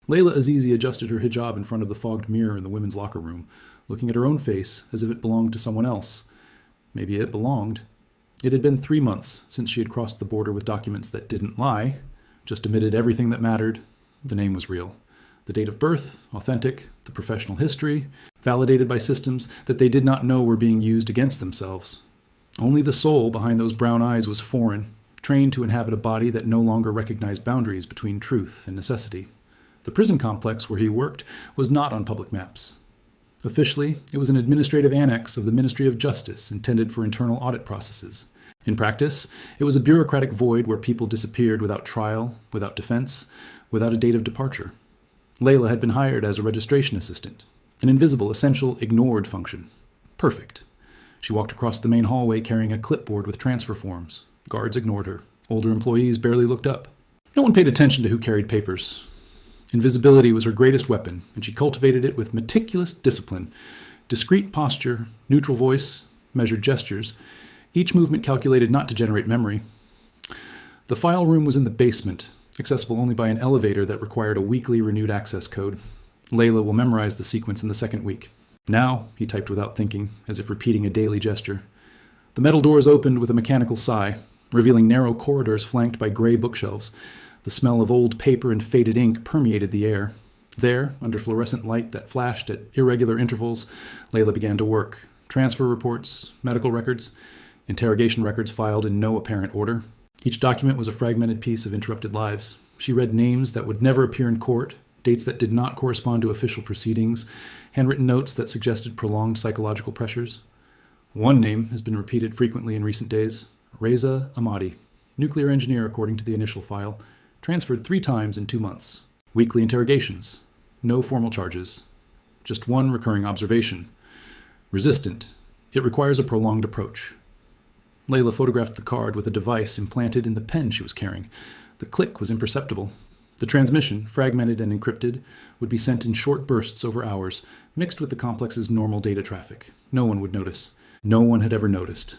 Layla Azizi adjusted her hijab in front of the fogged mirror in the women's locker room, looking at her own face as if it belonged to someone else. Maybe it belonged. It had been 3 months since she had crossed the border with documents that didn't lie, just omitted everything that mattered. The name was real. The date of birth, authentic. The professional history, validated by systems that they did not know were being used against themselves. Only the soul behind those brown eyes was foreign, trained to inhabit a body that no longer recognized boundaries between truth and necessity. The prison complex where he worked was not on public maps. Officially, it was an administrative annex of the Ministry of Justice intended for internal audit processes. In practice, it was a bureaucratic void where people disappeared without trial, without defense, without a date of departure. Layla had been hired as a registration assistant, an invisible, essential, ignored function. Perfect. She walked across the main hallway carrying a clipboard with transfer forms. Guards ignored her. Older employees barely looked up. No one paid attention to who carried papers. Invisibility was her greatest weapon, and she cultivated it with meticulous discipline. Discreet posture, neutral voice, measured gestures, each movement calculated not to generate memory. The file room was in the basement, accessible only by an elevator that required a weekly renewed access code. Layla will memorize the sequence in the second week. Now, he typed without thinking, as if repeating a daily gesture. The metal doors opened with a mechanical sigh, revealing narrow corridors flanked by gray bookshelves. The smell of old paper and faded ink permeated the air. There, under fluorescent light that flashed at irregular intervals, Layla began to work. Transfer reports, medical records, interrogation records filed in no apparent order. Each document was a fragmented piece of interrupted lives. She read names that would never appear in court, dates that did not correspond to official proceedings, handwritten notes that suggested prolonged psychological pressures. One name has been repeated frequently in recent days: Reza Ahmadi, nuclear engineer according to the initial file, transferred 3 times in 2 months. Weekly interrogations. No formal charges. Just one recurring observation. Resistant. It requires a prolonged approach. Layla photographed the card with a device implanted in the pen she was carrying. The click was imperceptible. The transmission, fragmented and encrypted, would be sent in short bursts over hours, mixed with the complex's normal data traffic. No one would notice. No one had ever noticed.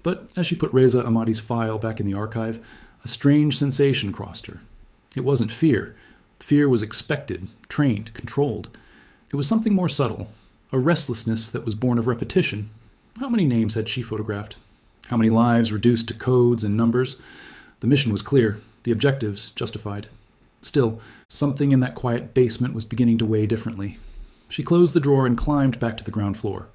But as she put Reza Ahmadi's file back in the archive, a strange sensation crossed her. It wasn't fear. Fear was expected, trained, controlled. It was something more subtle, a restlessness that was born of repetition. How many names had she photographed? How many lives reduced to codes and numbers? The mission was clear, the objectives justified. Still, something in that quiet basement was beginning to weigh differently. She closed the drawer and climbed back to the ground floor.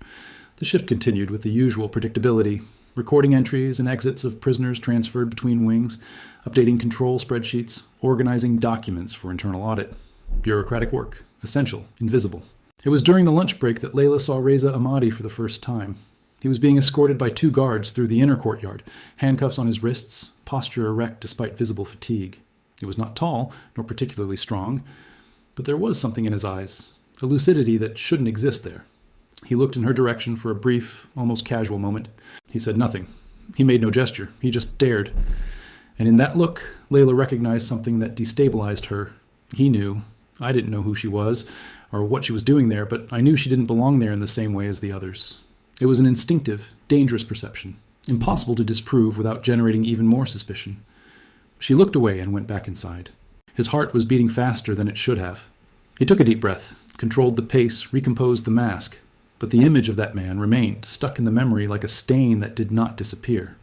The shift continued with the usual predictability, recording entries and exits of prisoners transferred between wings, updating control spreadsheets, organizing documents for internal audit. Bureaucratic work, essential, invisible. It was during the lunch break that Layla saw Reza Ahmadi for the first time. He was being escorted by 2 guards through the inner courtyard, handcuffs on his wrists, posture erect despite visible fatigue. He was not tall, nor particularly strong, but there was something in his eyes, a lucidity that shouldn't exist there. He looked in her direction for a brief, almost casual moment. He said nothing. He made no gesture. He just stared. And in that look, Layla recognized something that destabilized her. He knew. I didn't know who she was, or what she was doing there, but I knew she didn't belong there in the same way as the others. It was an instinctive, dangerous perception, impossible to disprove without generating even more suspicion. She looked away and went back inside. His heart was beating faster than it should have. He took a deep breath, controlled the pace, recomposed the mask, but the image of that man remained, stuck in the memory like a stain that did not disappear.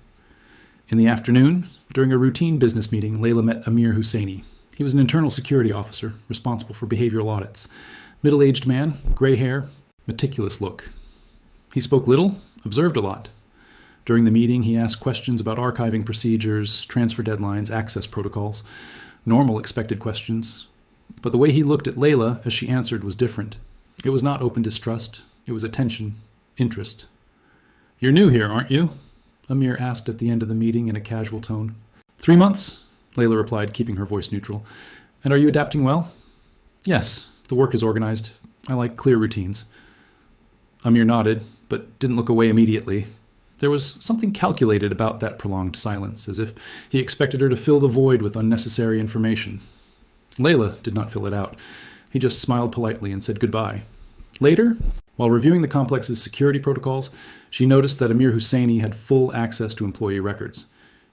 In the afternoon, during a routine business meeting, Layla met Amir Husseini. He was an internal security officer, responsible for behavioral audits. Middle-aged man, gray hair, meticulous look. He spoke little, observed a lot. During the meeting, he asked questions about archiving procedures, transfer deadlines, access protocols, normal expected questions. But the way he looked at Layla as she answered was different. It was not open distrust. It was attention, interest. "You're new here, aren't you?" Amir asked at the end of the meeting in a casual tone. 3 months, Layla replied, keeping her voice neutral. "And are you adapting well?" "Yes, the work is organized. I like clear routines." Amir nodded, but didn't look away immediately. There was something calculated about that prolonged silence, as if he expected her to fill the void with unnecessary information. Layla did not fill it out. He just smiled politely and said goodbye. Later, while reviewing the complex's security protocols, she noticed that Amir Husseini had full access to employee records.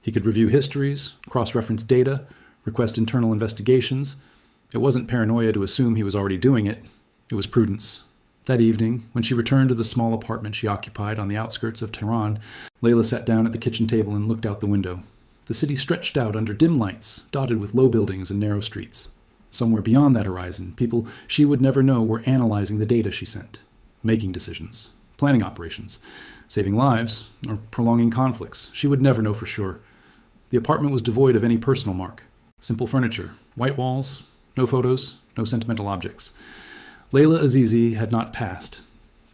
He could review histories, cross-reference data, request internal investigations. It wasn't paranoia to assume he was already doing it. It was prudence. That evening, when she returned to the small apartment she occupied on the outskirts of Tehran, Layla sat down at the kitchen table and looked out the window. The city stretched out under dim lights, dotted with low buildings and narrow streets. Somewhere beyond that horizon, people she would never know were analyzing the data she sent, making decisions, planning operations, saving lives, or prolonging conflicts. She would never know for sure. The apartment was devoid of any personal mark. Simple furniture, white walls, no photos, no sentimental objects. Layla Azizi had not passed.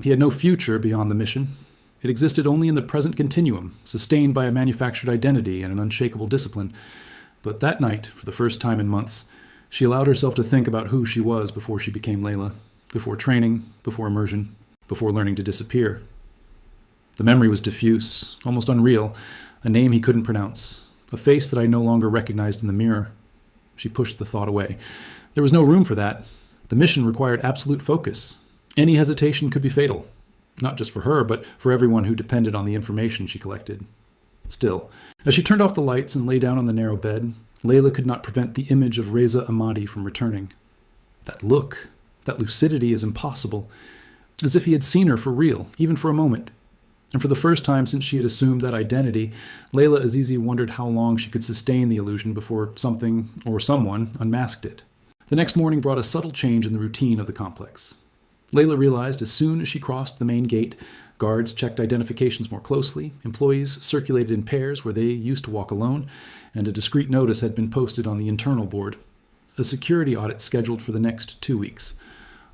He had no future beyond the mission. It existed only in the present continuum, sustained by a manufactured identity and an unshakable discipline. But that night, for the first time in months, she allowed herself to think about who she was before she became Layla, before training, before immersion, before learning to disappear. The memory was diffuse, almost unreal, a name he couldn't pronounce, a face that I no longer recognized in the mirror. She pushed the thought away. There was no room for that. The mission required absolute focus. Any hesitation could be fatal, not just for her, but for everyone who depended on the information she collected. Still, as she turned off the lights and lay down on the narrow bed, Layla could not prevent the image of Reza Ahmadi from returning. That look, that lucidity is impossible, as if he had seen her for real, even for a moment. And for the first time since she had assumed that identity, Layla Azizi wondered how long she could sustain the illusion before something or someone unmasked it. The next morning brought a subtle change in the routine of the complex. Layla realized as soon as she crossed the main gate, guards checked identifications more closely, employees circulated in pairs where they used to walk alone, and a discreet notice had been posted on the internal board. A security audit scheduled for the next 2 weeks.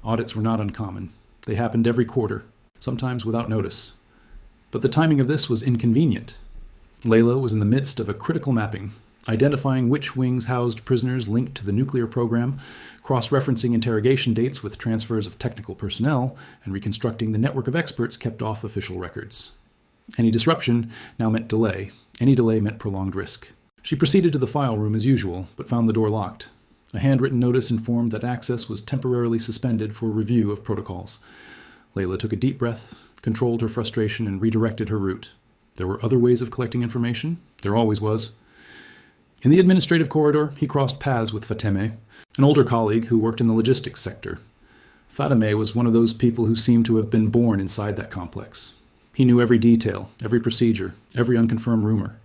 Audits were not uncommon. They happened every quarter, sometimes without notice. But the timing of this was inconvenient. Layla was in the midst of a critical mapping, identifying which wings housed prisoners linked to the nuclear program, cross-referencing interrogation dates with transfers of technical personnel, and reconstructing the network of experts kept off official records. Any disruption now meant delay. Any delay meant prolonged risk. She proceeded to the file room as usual, but found the door locked. A handwritten notice informed that access was temporarily suspended for review of protocols. Layla took a deep breath, controlled her frustration, and redirected her route. There were other ways of collecting information. There always was. In the administrative corridor, he crossed paths with Fateme, an older colleague who worked in the logistics sector. Fateme was one of those people who seemed to have been born inside that complex. He knew every detail, every procedure, every unconfirmed rumor.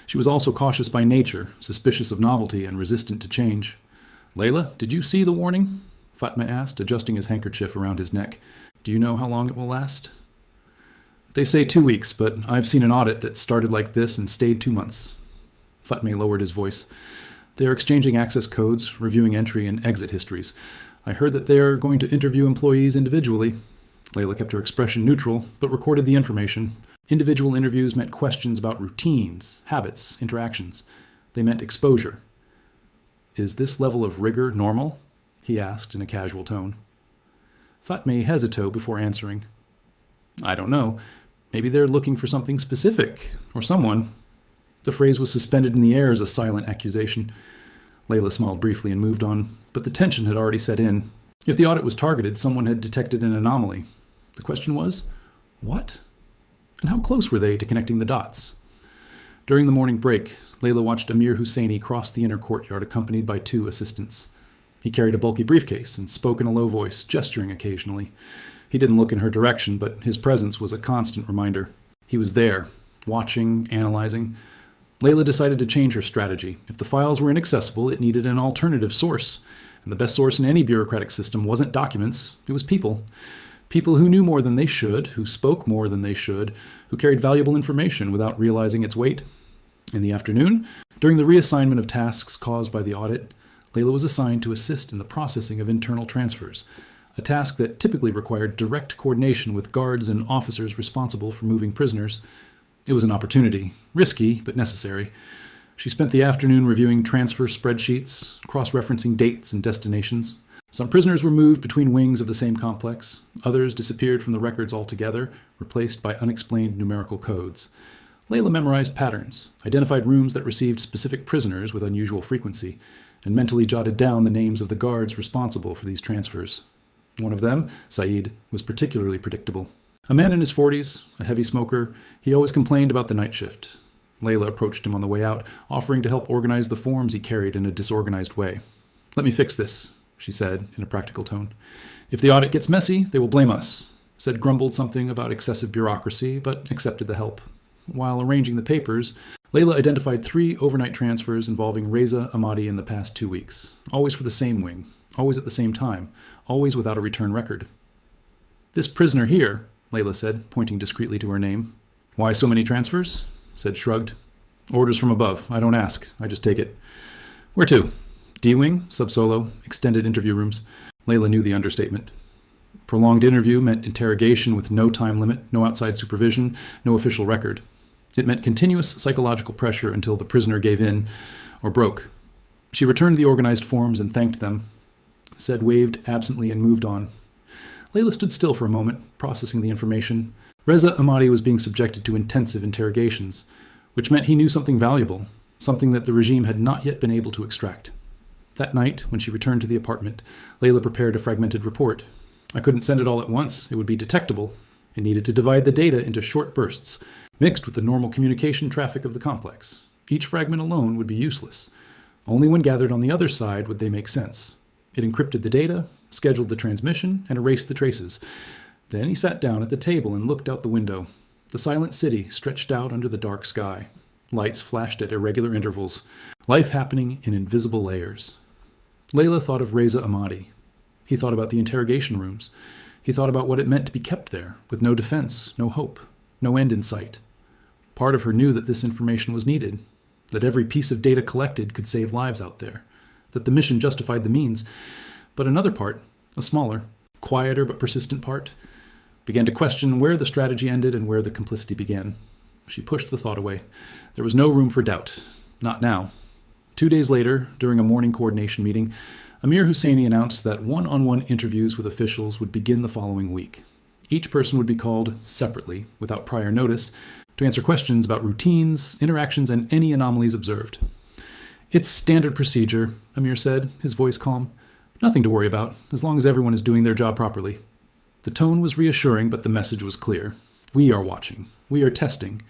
She was also cautious by nature, suspicious of novelty and resistant to change. "Layla, did you see the warning?" Fatma asked, adjusting his handkerchief around his neck. "Do you know how long it will last?" "They say 2 weeks, but I've seen an audit that started like this and stayed 2 months. Fatme lowered his voice. "They are exchanging access codes, reviewing entry and exit histories. I heard that they are going to interview employees individually." Layla kept her expression neutral, but recorded the information. Individual interviews meant questions about routines, habits, interactions. They meant exposure. "Is this level of rigor normal?" he asked in a casual tone. Fatme hesitated before answering. "I don't know. Maybe they're looking for something specific, or someone." The phrase was suspended in the air as a silent accusation. Layla smiled briefly and moved on, but the tension had already set in. If the audit was targeted, someone had detected an anomaly. The question was, what? And how close were they to connecting the dots? During the morning break, Layla watched Amir Husseini cross the inner courtyard accompanied by 2 assistants. He carried a bulky briefcase and spoke in a low voice, gesturing occasionally. He didn't look in her direction, but his presence was a constant reminder. He was there, watching, analyzing. Layla decided to change her strategy. If the files were inaccessible, it needed an alternative source. And the best source in any bureaucratic system wasn't documents, it was people. People who knew more than they should, who spoke more than they should, who carried valuable information without realizing its weight. In the afternoon, during the reassignment of tasks caused by the audit, Layla was assigned to assist in the processing of internal transfers, a task that typically required direct coordination with guards and officers responsible for moving prisoners. It was an opportunity, risky but necessary. She spent the afternoon reviewing transfer spreadsheets, cross-referencing dates and destinations. Some prisoners were moved between wings of the same complex. Others disappeared from the records altogether, replaced by unexplained numerical codes. Layla memorized patterns, identified rooms that received specific prisoners with unusual frequency, and mentally jotted down the names of the guards responsible for these transfers. One of them, Saeed, was particularly predictable. A man in his 40s, a heavy smoker, he always complained about the night shift. Layla approached him on the way out, offering to help organize the forms he carried in a disorganized way. "Let me fix this," she said in a practical tone. If the audit gets messy, they will blame us. Said grumbled something about excessive bureaucracy, but accepted the help. While arranging the papers, Layla identified 3 overnight transfers involving Reza Ahmadi in the past 2 weeks, always for the same wing, always at the same time, always without a return record. This prisoner here, Layla said, pointing discreetly to her name. Why so many transfers? Said shrugged. Orders from above. I don't ask. I just take it. Where to? D-wing, sub-solo, extended interview rooms. Layla knew the understatement. Prolonged interview meant interrogation with no time limit, no outside supervision, no official record. It meant continuous psychological pressure until the prisoner gave in or broke. She returned the organized forms and thanked them. Said waved absently and moved on. Layla stood still for a moment, processing the information. Reza Ahmadi was being subjected to intensive interrogations, which meant he knew something valuable, something that the regime had not yet been able to extract. That night, when she returned to the apartment, Layla prepared a fragmented report. I couldn't send it all at once. It would be detectable. It needed to divide the data into short bursts, mixed with the normal communication traffic of the complex. Each fragment alone would be useless. Only when gathered on the other side would they make sense. It encrypted the data, scheduled the transmission, and erased the traces. Then he sat down at the table and looked out the window. The silent city stretched out under the dark sky. Lights flashed at irregular intervals. Life happening in invisible layers. Layla thought of Reza Ahmadi. He thought about the interrogation rooms. He thought about what it meant to be kept there, with no defense, no hope, no end in sight. Part of her knew that this information was needed, that every piece of data collected could save lives out there, that the mission justified the means. But another part, a smaller, quieter but persistent part, began to question where the strategy ended and where the complicity began. She pushed the thought away. There was no room for doubt. Not now. 2 days later, during a morning coordination meeting, Amir Husseini announced that one-on-one interviews with officials would begin the following week. Each person would be called separately, without prior notice, to answer questions about routines, interactions, and any anomalies observed. It's standard procedure, Amir said, his voice calm. Nothing to worry about, as long as everyone is doing their job properly. The tone was reassuring, but the message was clear. We are watching. We are testing.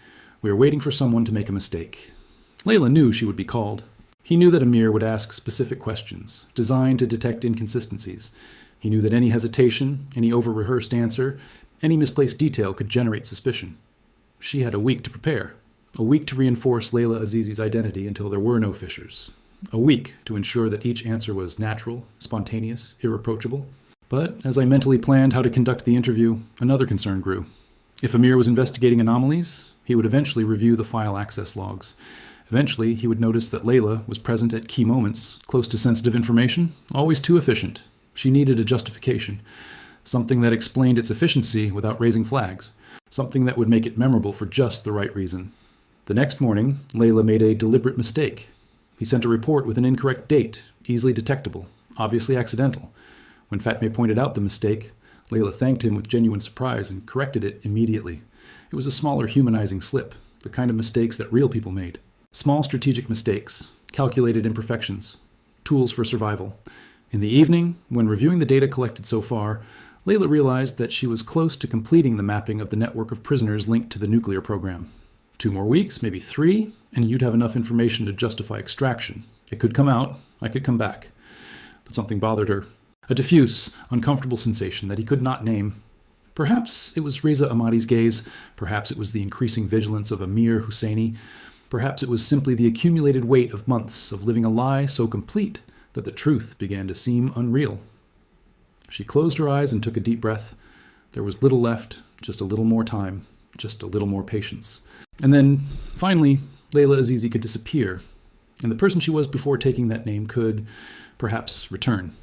We are waiting for someone to make a mistake. Layla knew she would be called. He knew that Amir would ask specific questions, designed to detect inconsistencies. He knew that any hesitation, any over-rehearsed answer, any misplaced detail could generate suspicion. She had a week to prepare, a week to reinforce Layla Azizi's identity until there were no fissures, a week to ensure that each answer was natural, spontaneous, irreproachable. But as I mentally planned how to conduct the interview, another concern grew. If Amir was investigating anomalies, he would eventually review the file access logs. Eventually, he would notice that Layla was present at key moments, close to sensitive information, always too efficient. She needed a justification, something that explained its efficiency without raising flags, something that would make it memorable for just the right reason. The next morning, Layla made a deliberate mistake. He sent a report with an incorrect date, easily detectable, obviously accidental. When Fatme pointed out the mistake, Layla thanked him with genuine surprise and corrected it immediately. It was a smaller humanizing slip, the kind of mistakes that real people made. Small strategic mistakes, calculated imperfections, tools for survival. In the evening, when reviewing the data collected so far, Layla realized that she was close to completing the mapping of the network of prisoners linked to the nuclear program. 2 more weeks, maybe 3, and you'd have enough information to justify extraction. It could come out, I could come back. But something bothered her. A diffuse, uncomfortable sensation that he could not name. Perhaps it was Reza Ahmadi's gaze. Perhaps it was the increasing vigilance of Amir Husseini. Perhaps it was simply the accumulated weight of months of living a lie so complete that the truth began to seem unreal. She closed her eyes and took a deep breath. There was little left, just a little more time, just a little more patience. And then, finally, Layla Azizi could disappear, and the person she was before taking that name could, perhaps, return.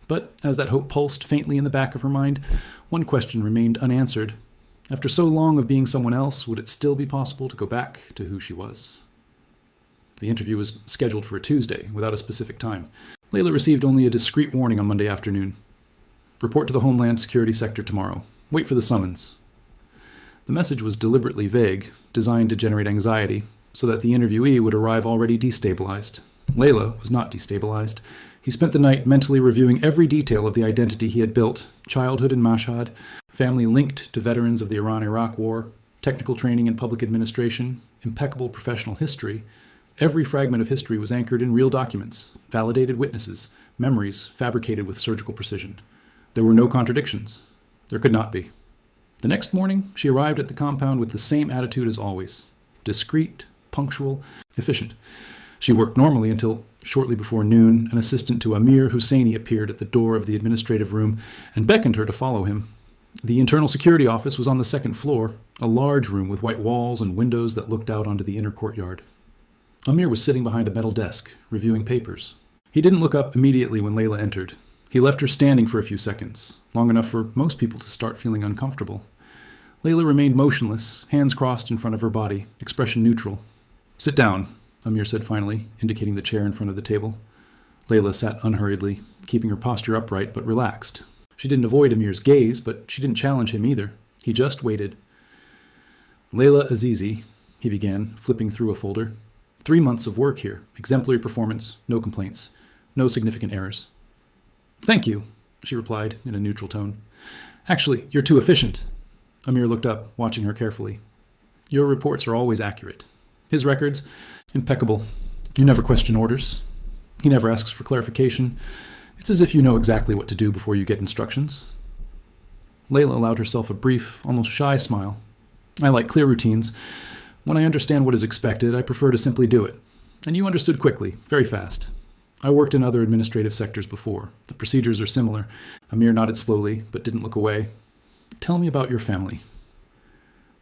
But as that hope pulsed faintly in the back of her mind, one question remained unanswered. After so long of being someone else, would it still be possible to go back to who she was? The interview was scheduled for a Tuesday, without a specific time. Layla received only a discreet warning on Monday afternoon. Report to the Homeland Security Sector tomorrow. Wait for the summons. The message was deliberately vague, designed to generate anxiety, so that the interviewee would arrive already destabilized. Layla was not destabilized. He spent the night mentally reviewing every detail of the identity he had built, childhood in Mossad, family linked to veterans of the Iran-Iraq War, technical training in public administration, impeccable professional history. Every fragment of history was anchored in real documents, validated witnesses, memories fabricated with surgical precision. There were no contradictions. There could not be. The next morning, she arrived at the compound with the same attitude as always. Discreet, punctual, efficient. She worked normally until shortly before noon, an assistant to Amir Husseini appeared at the door of the administrative room and beckoned her to follow him. The internal security office was on the second floor, a large room with white walls and windows that looked out onto the inner courtyard. Amir was sitting behind a metal desk, reviewing papers. He didn't look up immediately when Layla entered. He left her standing for a few seconds, long enough for most people to start feeling uncomfortable. Layla remained motionless, hands crossed in front of her body, expression neutral. "Sit down," Amir said finally, indicating the chair in front of the table. Layla sat unhurriedly, keeping her posture upright but relaxed. She didn't avoid Amir's gaze, but she didn't challenge him either. He just waited. "Layla Azizi," he began, flipping through a folder. 3 months of work here, exemplary performance, no complaints, no significant errors. "Thank you," she replied in a neutral tone. "Actually, you're too efficient." Amir looked up, watching her carefully. "Your reports are always accurate. His records, impeccable. You never question orders. He never asks for clarification. It's as if you know exactly what to do before you get instructions." Layla allowed herself a brief, almost shy smile. "I like clear routines. When I understand what is expected, I prefer to simply do it. And you understood quickly, very fast. I worked in other administrative sectors before. The procedures are similar." Amir nodded slowly, but didn't look away. "Tell me about your family."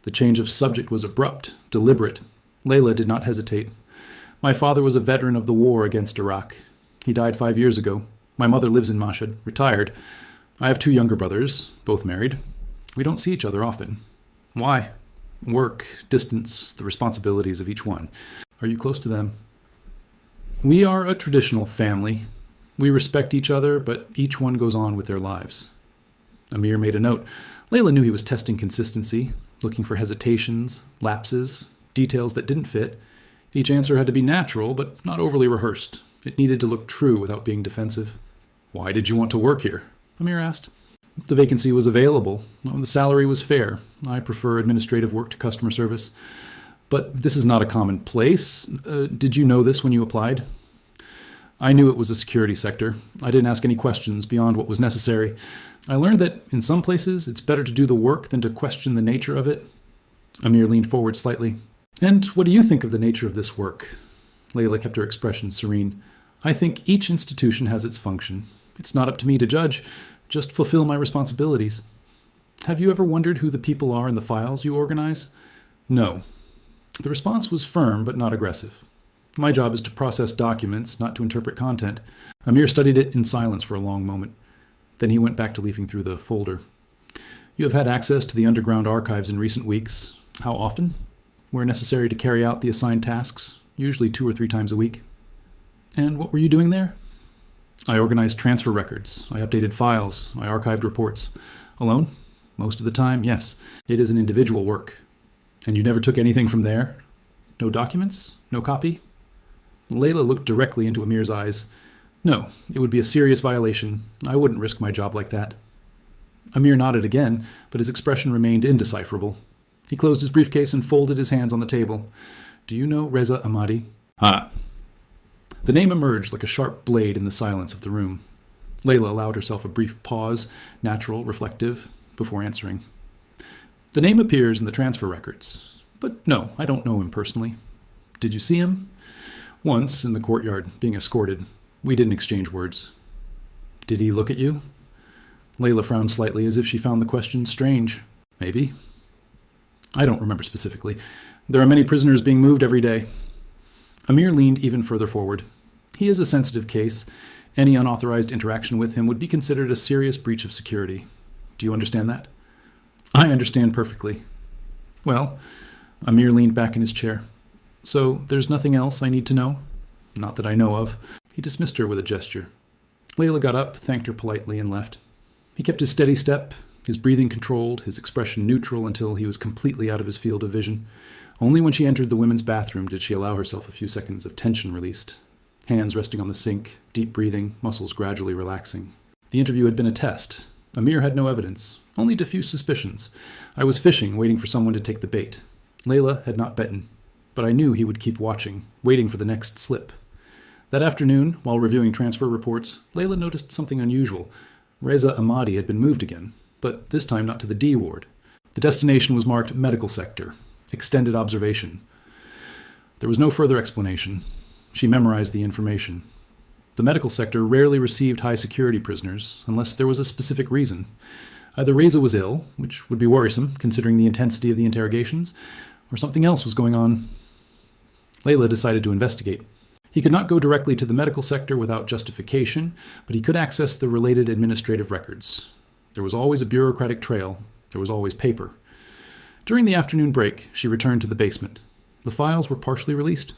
The change of subject was abrupt, deliberate. Layla did not hesitate. "My father was a veteran of the war against Iraq. He died 5 years ago. My mother lives in Mossad, retired. I have 2 younger brothers, both married. We don't see each other often. Why? Work, distance, the responsibilities of each one. Are you close to them?" "We are a traditional family. We respect each other, but each one goes on with their lives." Amir made a note. Layla knew he was testing consistency, looking for hesitations, lapses, details that didn't fit. Each answer had to be natural, but not overly rehearsed. It needed to look true without being defensive. "Why did you want to work here?" Amir asked. "The vacancy was available. The salary was fair. I prefer administrative work to customer service. But this is not a common place. Did you know this when you applied?" "I knew it was a security sector. I didn't ask any questions beyond what was necessary. I learned that in some places it's better to do the work than to question the nature of it." Amir leaned forward slightly. "And what do you think of the nature of this work?" Layla kept her expression serene. "I think each institution has its function. It's not up to me to judge. Just fulfill my responsibilities." "Have you ever wondered who the people are in the files you organize?" "No." The response was firm but not aggressive. "My job is to process documents, not to interpret content." Amir studied it in silence for a long moment. Then he went back to leafing through the folder. "You have had access to the underground archives in recent weeks. How often?" "Where necessary to carry out the assigned tasks, usually 2 or 3 times a week." "And what were you doing there?" "I organized transfer records. I updated files. I archived reports." "Alone?" "Most of the time, yes. It is an individual work." "And you never took anything from there? No documents? No copy?" Layla looked directly into Amir's eyes. "No, it would be a serious violation. I wouldn't risk my job like that." Amir nodded again, but his expression remained indecipherable. He closed his briefcase and folded his hands on the table. "Do you know Reza Ahmadi?" "Ah." The name emerged like a sharp blade in the silence of the room. Layla allowed herself a brief pause, natural, reflective, before answering. "The name appears in the transfer records. But no, I don't know him personally." "Did you see him?" "Once, in the courtyard, being escorted. We didn't exchange words." "Did he look at you?" Layla frowned slightly, as if she found the question strange. "Maybe." "I don't remember specifically. There are many prisoners being moved every day." Amir leaned even further forward. "He is a sensitive case. Any unauthorized interaction with him would be considered a serious breach of security. Do you understand that?" "I understand perfectly." "Well," Amir leaned back in his chair. "So there's nothing else I need to know?" "Not that I know of." He dismissed her with a gesture. Layla got up, thanked her politely, and left. He kept his steady step, his breathing controlled, his expression neutral until he was completely out of his field of vision. Only when she entered the women's bathroom did she allow herself a few seconds of tension released. Hands resting on the sink, deep breathing, muscles gradually relaxing. The interview had been a test. Amir had no evidence, only diffuse suspicions. I was fishing, waiting for someone to take the bait. Layla had not bitten, but I knew he would keep watching, waiting for the next slip. That afternoon, while reviewing transfer reports, Layla noticed something unusual. Reza Ahmadi had been moved again, but this time not to the D ward. The destination was marked Medical Sector, Extended Observation. There was no further explanation. She memorized the information. The medical sector rarely received high-security prisoners, unless there was a specific reason. Either Reza was ill, which would be worrisome, considering the intensity of the interrogations, or something else was going on. Layla decided to investigate. He could not go directly to the medical sector without justification, but he could access the related administrative records. There was always a bureaucratic trail. There was always paper. During the afternoon break, she returned to the basement. The files were partially released.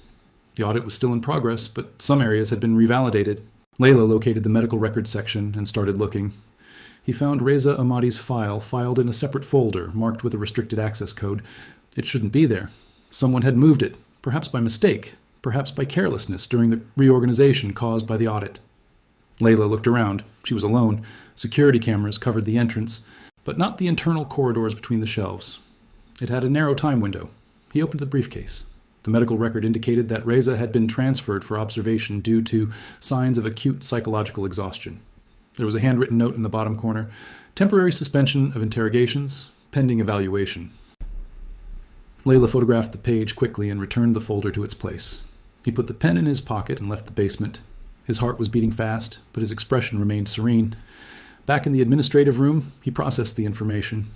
The audit was still in progress, but some areas had been revalidated. Layla located the medical records section and started looking. He found Reza Ahmadi's file filed in a separate folder marked with a restricted access code. It shouldn't be there. Someone had moved it, perhaps by mistake, perhaps by carelessness during the reorganization caused by the audit. Layla looked around. She was alone. Security cameras covered the entrance, but not the internal corridors between the shelves. It had a narrow time window. He opened the briefcase. The medical record indicated that Reza had been transferred for observation due to signs of acute psychological exhaustion. There was a handwritten note in the bottom corner: temporary suspension of interrogations, pending evaluation. Layla photographed the page quickly and returned the folder to its place. He put the pen in his pocket and left the basement. His heart was beating fast, but his expression remained serene. Back in the administrative room, he processed the information.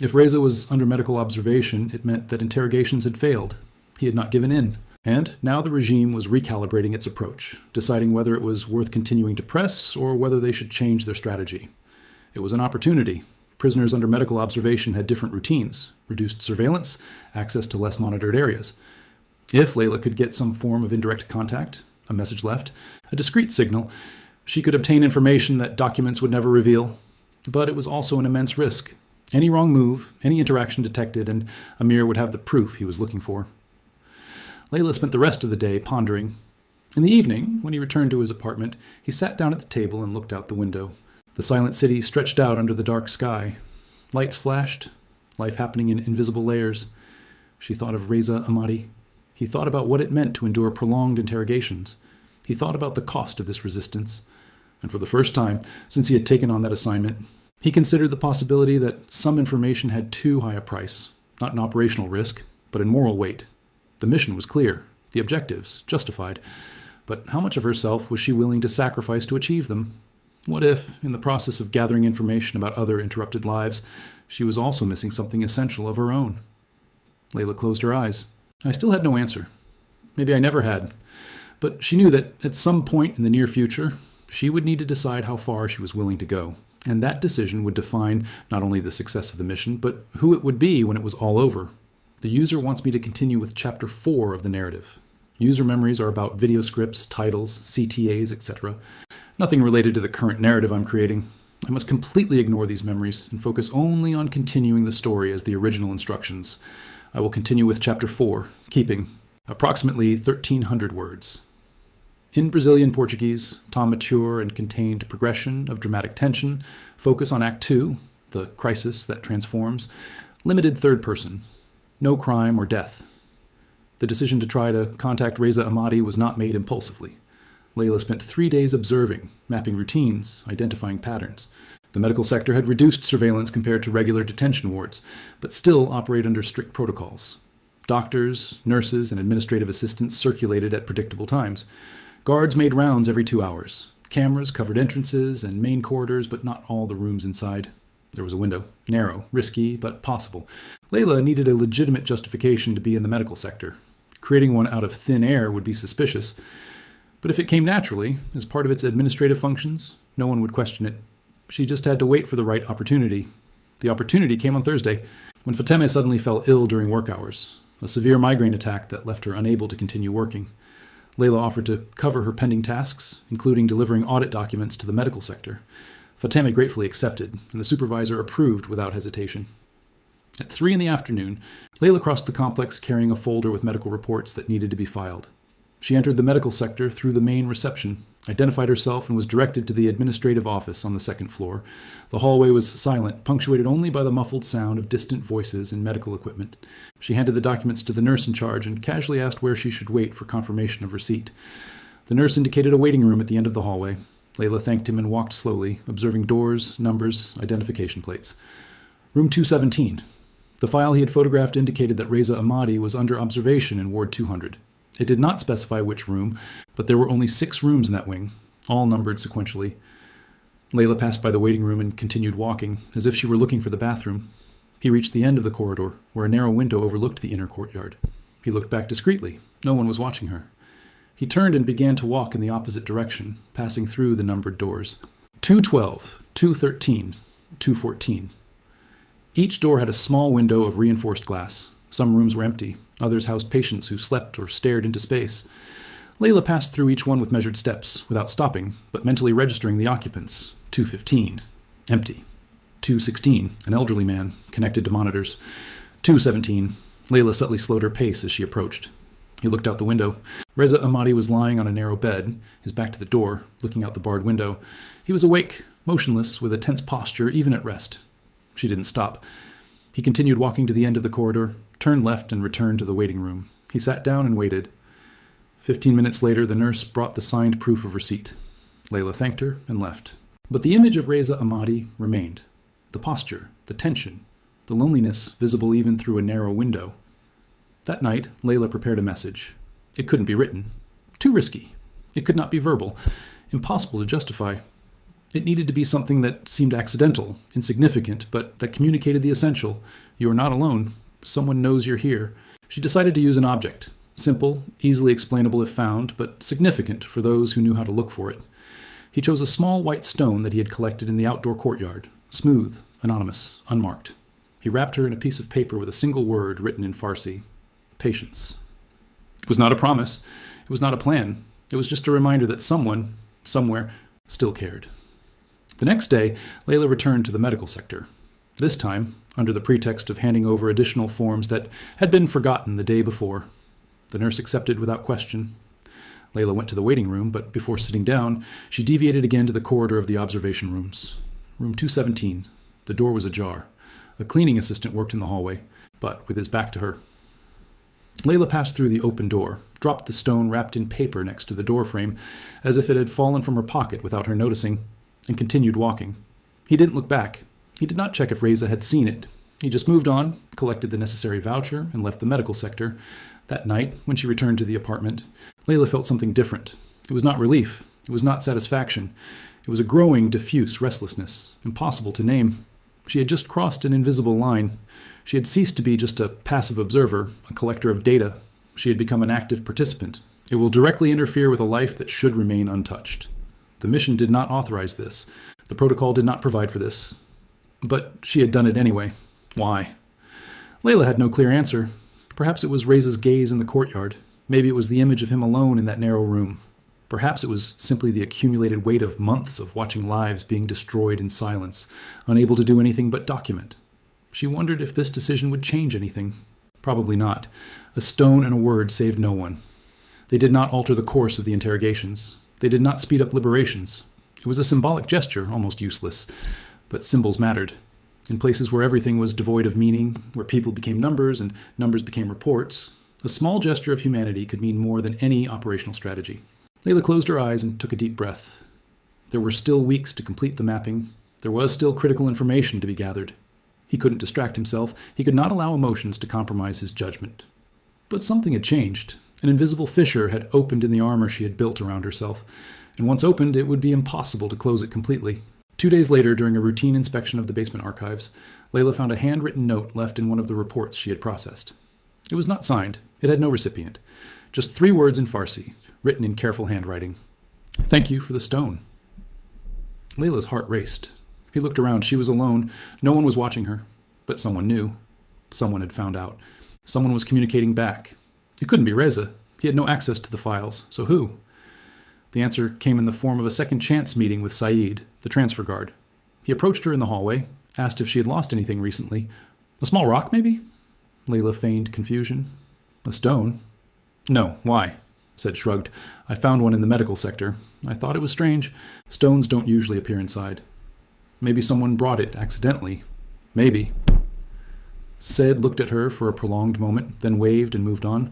If Reza was under medical observation, it meant that interrogations had failed. He had not given in. And now the regime was recalibrating its approach, deciding whether it was worth continuing to press or whether they should change their strategy. It was an opportunity. Prisoners under medical observation had different routines: reduced surveillance, access to less monitored areas. If Layla could get some form of indirect contact, a message left, a discreet signal, she could obtain information that documents would never reveal. But it was also an immense risk. Any wrong move, any interaction detected, and Amir would have the proof he was looking for. Layla spent the rest of the day pondering. In the evening, when he returned to his apartment, he sat down at the table and looked out the window. The silent city stretched out under the dark sky. Lights flashed, life happening in invisible layers. She thought of Reza Ahmadi. He thought about what it meant to endure prolonged interrogations. He thought about the cost of this resistance. And for the first time since he had taken on that assignment, he considered the possibility that some information had too high a price, not in operational risk, but in moral weight. The mission was clear, the objectives justified, but how much of herself was she willing to sacrifice to achieve them? What if, in the process of gathering information about other interrupted lives, she was also missing something essential of her own? Layla closed her eyes. I still had no answer. Maybe I never had. But she knew that at some point in the near future, she would need to decide how far she was willing to go. And that decision would define not only the success of the mission, but who it would be when it was all over. The user wants me to continue with Chapter 4 of the narrative. User memories are about video scripts, titles, CTAs, etc. Nothing related to the current narrative I'm creating. I must completely ignore these memories and focus only on continuing the story as the original instructions. I will continue with Chapter 4, keeping approximately 1,300 words. In Brazilian Portuguese, Tom mature and contained progression of dramatic tension, focus on Act 2, the crisis that transforms, limited third person. No crime or death. The decision to try to contact Reza Ahmadi was not made impulsively. Layla spent 3 days observing, mapping routines, identifying patterns. The medical sector had reduced surveillance compared to regular detention wards, but still operate under strict protocols. Doctors, nurses, and administrative assistants circulated at predictable times. Guards made rounds every 2 hours. Cameras covered entrances and main corridors, but not all the rooms inside. There was a window, narrow, risky, but possible. Layla needed a legitimate justification to be in the medical sector. Creating one out of thin air would be suspicious. But if it came naturally, as part of its administrative functions, no one would question it. She just had to wait for the right opportunity. The opportunity came on Thursday, when Fateme suddenly fell ill during work hours, a severe migraine attack that left her unable to continue working. Layla offered to cover her pending tasks, including delivering audit documents to the medical sector. Fateme gratefully accepted, and the supervisor approved without hesitation. At 3 in the afternoon, Layla crossed the complex carrying a folder with medical reports that needed to be filed. She entered the medical sector through the main reception, identified herself, and was directed to the administrative office on the second floor. The hallway was silent, punctuated only by the muffled sound of distant voices and medical equipment. She handed the documents to the nurse in charge and casually asked where she should wait for confirmation of receipt. The nurse indicated a waiting room at the end of the hallway. Layla thanked him and walked slowly, observing doors, numbers, identification plates. Room 217. The file he had photographed indicated that Reza Ahmadi was under observation in Ward 200. It did not specify which room, but there were only 6 rooms in that wing, all numbered sequentially. Layla passed by the waiting room and continued walking, as if she were looking for the bathroom. He reached the end of the corridor, where a narrow window overlooked the inner courtyard. He looked back discreetly. No one was watching her. He turned and began to walk in the opposite direction, passing through the numbered doors. 212, 213, 214. Each door had a small window of reinforced glass. Some rooms were empty. Others housed patients who slept or stared into space. Layla passed through each one with measured steps, without stopping, but mentally registering the occupants. 215, empty. 216, an elderly man, connected to monitors. 217, Layla subtly slowed her pace as she approached. He looked out the window. Reza Ahmadi was lying on a narrow bed, his back to the door, looking out the barred window. He was awake, motionless, with a tense posture, even at rest. She didn't stop. He continued walking to the end of the corridor, turned left, and returned to the waiting room. He sat down and waited. 15 minutes later, the nurse brought the signed proof of receipt. Layla thanked her and left. But the image of Reza Ahmadi remained. The posture, the tension, the loneliness visible even through a narrow window. That night, Layla prepared a message. It couldn't be written. Too risky. It could not be verbal. Impossible to justify. It needed to be something that seemed accidental, insignificant, but that communicated the essential. You are not alone. Someone knows you're here. She decided to use an object. Simple, easily explainable if found, but significant for those who knew how to look for it. He chose a small white stone that he had collected in the outdoor courtyard. Smooth, anonymous, unmarked. He wrapped her in a piece of paper with a single word written in Farsi. Patience. It was not a promise. It was not a plan. It was just a reminder that someone, somewhere, still cared. The next day, Layla returned to the medical sector. This time, under the pretext of handing over additional forms that had been forgotten the day before. The nurse accepted without question. Layla went to the waiting room, but before sitting down, she deviated again to the corridor of the observation rooms. Room 217. The door was ajar. A cleaning assistant worked in the hallway, but with his back to her. Layla passed through the open door, dropped the stone wrapped in paper next to the doorframe, as if it had fallen from her pocket without her noticing, and continued walking. He didn't look back. He did not check if Reza had seen it. He just moved on, collected the necessary voucher, and left the medical sector. That night, when she returned to the apartment, Layla felt something different. It was not relief. It was not satisfaction. It was a growing, diffuse restlessness, impossible to name. She had just crossed an invisible line. She had ceased to be just a passive observer, a collector of data. She had become an active participant. It will directly interfere with a life that should remain untouched. The mission did not authorize this. The protocol did not provide for this. But she had done it anyway. Why? Layla had no clear answer. Perhaps it was Reza's gaze in the courtyard. Maybe it was the image of him alone in that narrow room. Perhaps it was simply the accumulated weight of months of watching lives being destroyed in silence, unable to do anything but document. She wondered if this decision would change anything. Probably not. A stone and a word saved no one. They did not alter the course of the interrogations. They did not speed up liberations. It was a symbolic gesture, almost useless. But symbols mattered. In places where everything was devoid of meaning, where people became numbers and numbers became reports, a small gesture of humanity could mean more than any operational strategy. Layla closed her eyes and took a deep breath. There were still weeks to complete the mapping. There was still critical information to be gathered. He couldn't distract himself. He could not allow emotions to compromise his judgment. But something had changed. An invisible fissure had opened in the armor she had built around herself, and once opened, it would be impossible to close it completely. 2 days later, during a routine inspection of the basement archives, Layla found a handwritten note left in one of the reports she had processed. It was not signed. It had no recipient. Just 3 words in Farsi, written in careful handwriting. "Thank you for the stone." Layla's heart raced. He looked around. She was alone. No one was watching her. But someone knew. Someone had found out. Someone was communicating back. It couldn't be Reza. He had no access to the files. So who? The answer came in the form of a second chance meeting with Saeed, the transfer guard. He approached her in the hallway, asked if she had lost anything recently. A small rock, maybe? Layla feigned confusion. A stone? No, why? Said shrugged. I found one in the medical sector. I thought it was strange. Stones don't usually appear inside. Maybe someone brought it accidentally. Maybe. Said looked at her for a prolonged moment, then waved and moved on.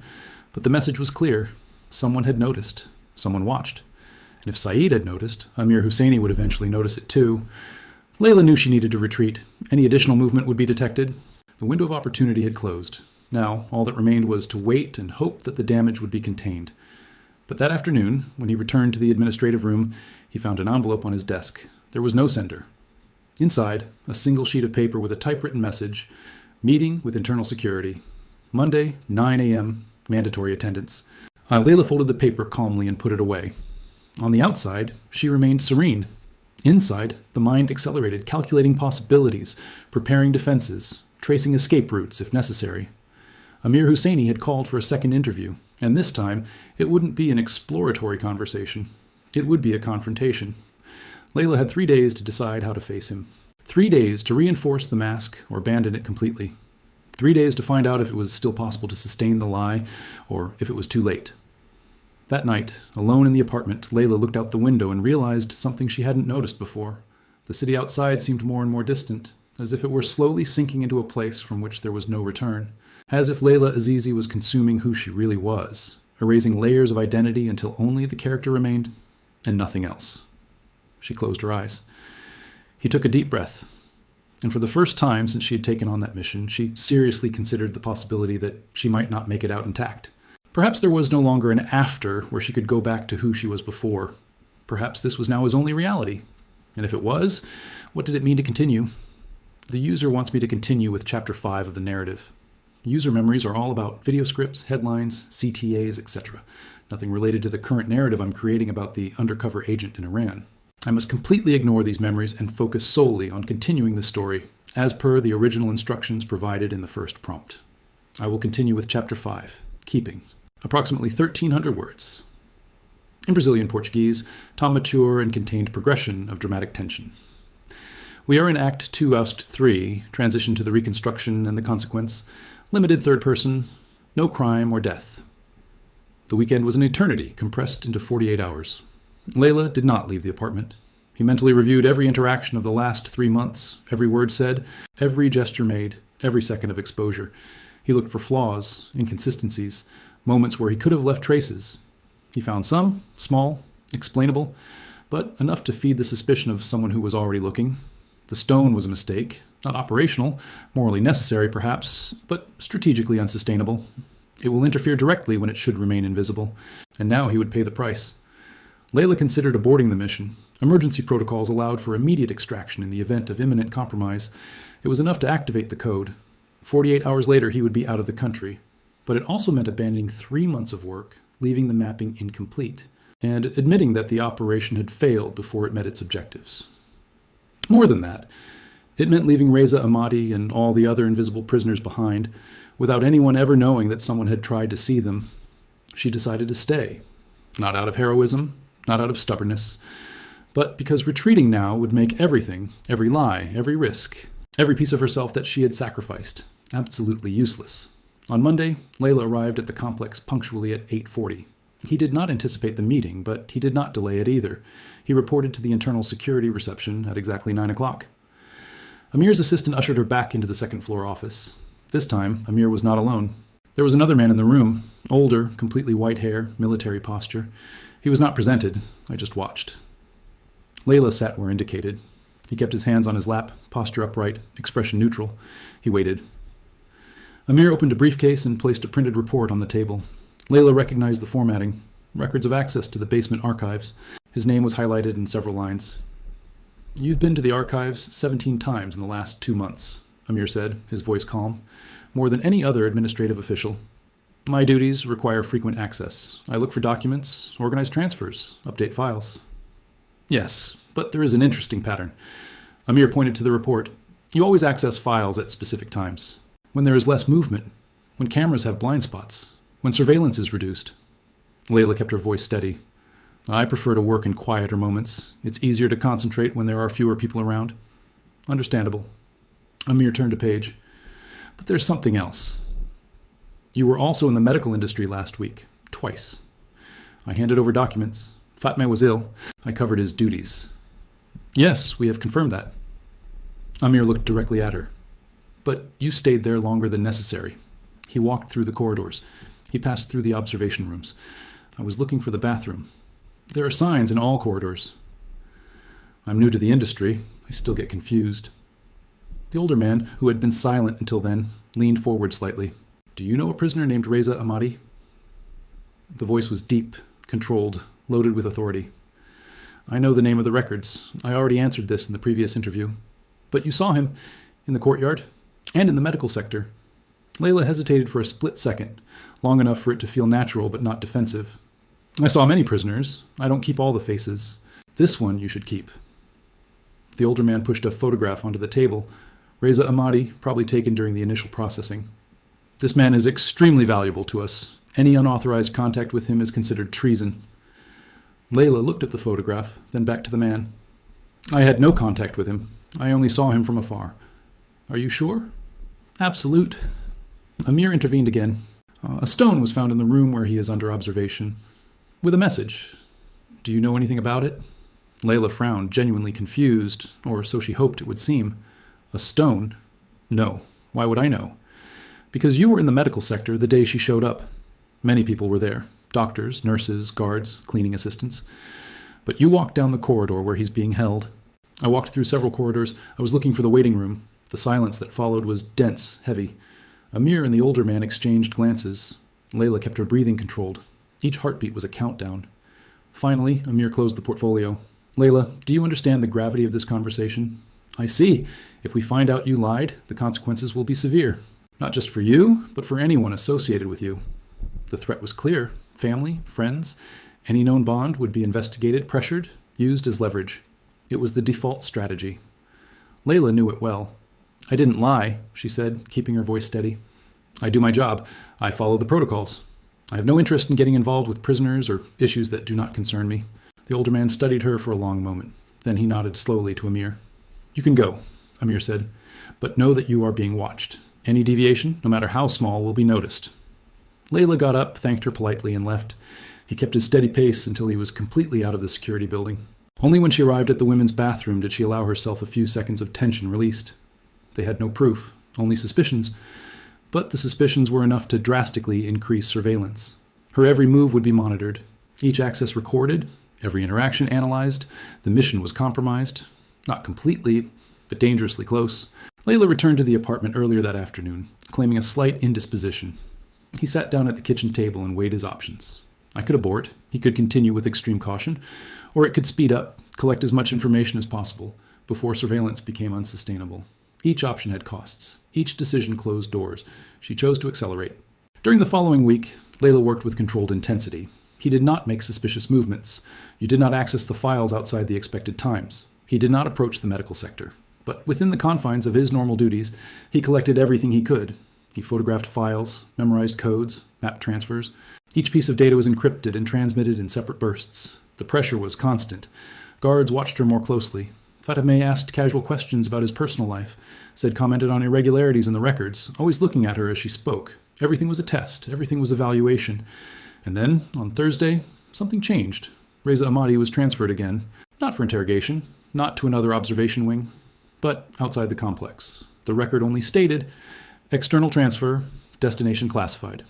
But the message was clear. Someone had noticed. Someone watched. And if Saeed had noticed, Amir Husseini would eventually notice it too. Layla knew she needed to retreat. Any additional movement would be detected. The window of opportunity had closed. Now, all that remained was to wait and hope that the damage would be contained. But that afternoon, when he returned to the administrative room, he found an envelope on his desk. There was no sender. Inside, a single sheet of paper with a typewritten message: meeting with internal security. Monday, 9 a.m., mandatory attendance. Layla folded the paper calmly and put it away. On the outside, she remained serene. Inside, the mind accelerated, calculating possibilities, preparing defenses, tracing escape routes if necessary. Amir Husseini had called for a second interview, and this time it wouldn't be an exploratory conversation. It would be a confrontation. Layla had 3 days to decide how to face him. 3 days to reinforce the mask or abandon it completely. 3 days to find out if it was still possible to sustain the lie, or if it was too late. That night, alone in the apartment, Layla looked out the window and realized something she hadn't noticed before. The city outside seemed more and more distant, as if it were slowly sinking into a place from which there was no return. As if Layla Azizi was consuming who she really was, erasing layers of identity until only the character remained, and nothing else. She closed her eyes. He took a deep breath, and for the first time since she had taken on that mission, she seriously considered the possibility that she might not make it out intact. Perhaps there was no longer an after where she could go back to who she was before. Perhaps this was now his only reality. And if it was, what did it mean to continue? The user wants me to continue with Chapter 5 of the narrative. User memories are all about video scripts, headlines, CTAs, etc. Nothing related to the current narrative I'm creating about the undercover agent in Iran. I must completely ignore these memories and focus solely on continuing the story, as per the original instructions provided in the first prompt. I will continue with Chapter 5, Keeping. Approximately 1,300 words. In Brazilian Portuguese, Tom mature and contained progression of dramatic tension. We are in Act 2, Oust 3, transition to the reconstruction and the consequence, limited third person, no crime or death. The weekend was an eternity, compressed into 48 hours. Layla did not leave the apartment. He mentally reviewed every interaction of the last 3 months, every word said, every gesture made, every second of exposure. He looked for flaws, inconsistencies, moments where he could have left traces. He found some, small, explainable, but enough to feed the suspicion of someone who was already looking. The stone was a mistake, not operational, morally necessary perhaps, but strategically unsustainable. It will interfere directly when it should remain invisible, and now he would pay the price. Layla considered aborting the mission. Emergency protocols allowed for immediate extraction in the event of imminent compromise. It was enough to activate the code. 48 hours later, he would be out of the country. But it also meant abandoning 3 months of work, leaving the mapping incomplete, and admitting that the operation had failed before it met its objectives. More than that, it meant leaving Reza Ahmadi and all the other invisible prisoners behind, without anyone ever knowing that someone had tried to see them. She decided to stay, not out of heroism, not out of stubbornness, but because retreating now would make everything, every lie, every risk, every piece of herself that she had sacrificed, absolutely useless. On Monday, Layla arrived at the complex punctually at 8:40. He did not anticipate the meeting, but he did not delay it either. He reported to the internal security reception at exactly 9 o'clock. Amir's assistant ushered her back into the second-floor office. This time, Amir was not alone. There was another man in the room, older, completely white hair, military posture. He was not presented. I just watched. Layla sat where indicated. He kept his hands on his lap, posture upright, expression neutral. He waited. Amir opened a briefcase and placed a printed report on the table. Layla recognized the formatting. Records of access to the basement archives. His name was highlighted in several lines. "You've been to the archives 17 times in the last 2 months," Amir said, his voice calm. "More than any other administrative official. My duties require frequent access. I look for documents, organize transfers, update files." "Yes, but there is an interesting pattern." Amir pointed to the report. "You always access files at specific times. When there is less movement, when cameras have blind spots, when surveillance is reduced." Layla kept her voice steady. "I prefer to work in quieter moments. It's easier to concentrate when there are fewer people around." "Understandable." Amir turned a page. "But there's something else. You were also in the medical industry last week, twice. I handed over documents. Fatma was ill. I covered his duties." "Yes, we have confirmed that." Amir looked directly at her. "But you stayed there longer than necessary." He walked through the corridors. He passed through the observation rooms. "I was looking for the bathroom. There are signs in all corridors. I'm new to the industry. I still get confused. The older man, who had been silent until then, leaned forward slightly. Do you know a prisoner named Reza Ahmadi? The voice was deep, controlled, loaded with authority. I know the name of the records. I already answered this in the previous interview. But you saw him in the courtyard and in the medical sector. Layla hesitated for a split second, long enough for it to feel natural but not defensive. I saw many prisoners. I don't keep all the faces. This one you should keep. The older man pushed a photograph onto the table. Reza Ahmadi, probably taken during the initial processing. This man is extremely valuable to us. Any unauthorized contact with him is considered treason. Layla looked at the photograph, then back to the man. I had no contact with him. I only saw him from afar. Are you sure? Absolute. Amir intervened again. A stone was found in the room where he is under observation, with a message. Do you know anything about it? Layla frowned, genuinely confused, or so she hoped it would seem. A stone? No. Why would I know? Because you were in the medical sector the day she showed up. Many people were there. Doctors, nurses, guards, cleaning assistants. But you walked down the corridor where he's being held. I walked through several corridors. I was looking for the waiting room. The silence that followed was dense, heavy. Amir and the older man exchanged glances. Layla kept her breathing controlled. Each heartbeat was a countdown. Finally, Amir closed the portfolio. Layla, do you understand the gravity of this conversation? I see. If we find out you lied, the consequences will be severe. Not just for you, but for anyone associated with you. The threat was clear. Family, friends, any known bond would be investigated, pressured, used as leverage. It was the default strategy. Layla knew it well. I didn't lie, she said, keeping her voice steady. I do my job. I follow the protocols. I have no interest in getting involved with prisoners or issues that do not concern me. The older man studied her for a long moment. Then he nodded slowly to Amir. You can go, Amir said, but know that you are being watched. Any deviation, no matter how small, will be noticed. Layla got up, thanked her politely, and left. He kept his steady pace until he was completely out of the security building. Only when she arrived at the women's bathroom did she allow herself a few seconds of tension released. They had no proof, only suspicions, but the suspicions were enough to drastically increase surveillance. Her every move would be monitored, each access recorded, every interaction analyzed. The mission was compromised. Not completely, but dangerously close. Layla returned to the apartment earlier that afternoon, claiming a slight indisposition. He sat down at the kitchen table and weighed his options. I could abort. He could continue with extreme caution, or it could speed up, collect as much information as possible, before surveillance became unsustainable. Each option had costs. Each decision closed doors. She chose to accelerate. During the following week, Layla worked with controlled intensity. He did not make suspicious movements. You did not access the files outside the expected times. He did not approach the medical sector. But within the confines of his normal duties, he collected everything he could. He photographed files, memorized codes, mapped transfers. Each piece of data was encrypted and transmitted in separate bursts. The pressure was constant. Guards watched her more closely. Fatemeh asked casual questions about his personal life, said commented on irregularities in the records, always looking at her as she spoke. Everything was a test. Everything was evaluation. And then, on Thursday, something changed. Reza Ahmadi was transferred again. Not for interrogation, not to another observation wing, but outside the complex. The record only stated, external transfer, destination classified.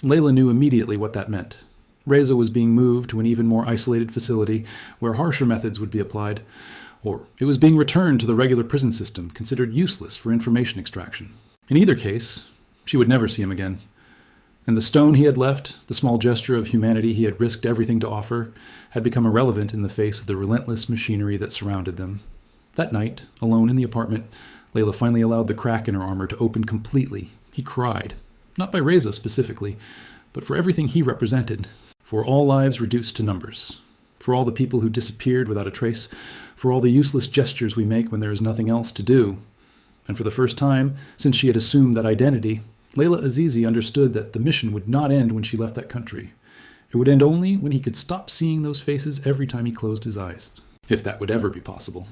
Layla knew immediately what that meant. Reza was being moved to an even more isolated facility where harsher methods would be applied, or it was being returned to the regular prison system, considered useless for information extraction. In either case, she would never see him again. And the stone he had left, the small gesture of humanity he had risked everything to offer, had become irrelevant in the face of the relentless machinery that surrounded them. That night, alone in the apartment, Layla finally allowed the crack in her armor to open completely. He cried. Not by Reza specifically, but for everything he represented. For all lives reduced to numbers. For all the people who disappeared without a trace. For all the useless gestures we make when there is nothing else to do. And for the first time, since she had assumed that identity, Layla Azizi understood that the mission would not end when she left that country. It would end only when he could stop seeing those faces every time he closed his eyes. If that would ever be possible.